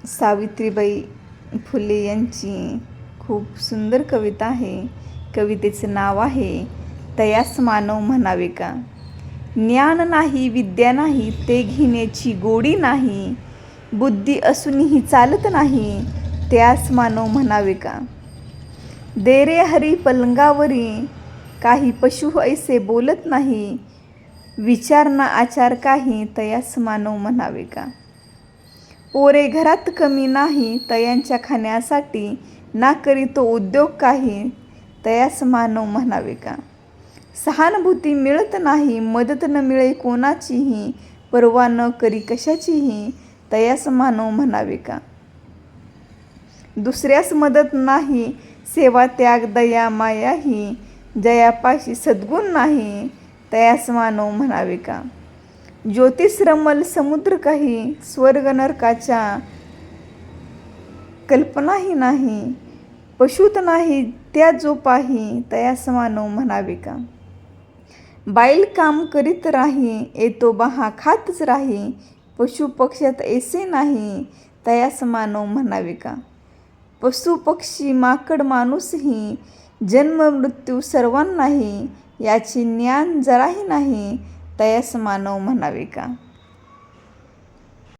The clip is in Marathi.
सावित्रीबाई फुले यांची खूप सुंदर कविता आहे. कवितेचं नाव आहे तयास मानव म्हणावे का. ज्ञान नाही विद्या नाही ते घेण्याची गोडी नाही, बुद्धी असूनही चालत नाही त्यास मानव म्हणावे का. दे रे हरी पलंगावरी काही पशु ऐसे बोलत नाही, विचार ना आचार काही तयास मानव म्हणावे का. पोरे घरात कमी नाही तयांच्या खाण्यासाठी, ना करीतो उद्योग काही तयास मानव म्हणावे का. सहानुभूती मिळत नाही मदत न मिळे कोणाचीही, पर्वा न करी कशाचीही तयास मानव म्हणावे का. दुसऱ्यास मदत नाही सेवा त्याग दया माया ही, जयापाशी सद्गुण नाही तयास मानव म्हणावे का. ज्योतिषरमल समुद्र काही स्वर्ग नरकाच्या कल्पनाही नाही, पशुत नाही त्या जो पाही तयास मानव म्हणावे का. बाईल काम करीत राही येतो बहा खातच राही, पशु पक्ष्यात ऐसे नाही तयास मानव म्हणावे का. पशु पक्षी माकड माणूसही जन्म मृत्यू सर्वांनाही, याचे ज्ञान जराही नाही तयास मानव म्हणावे का.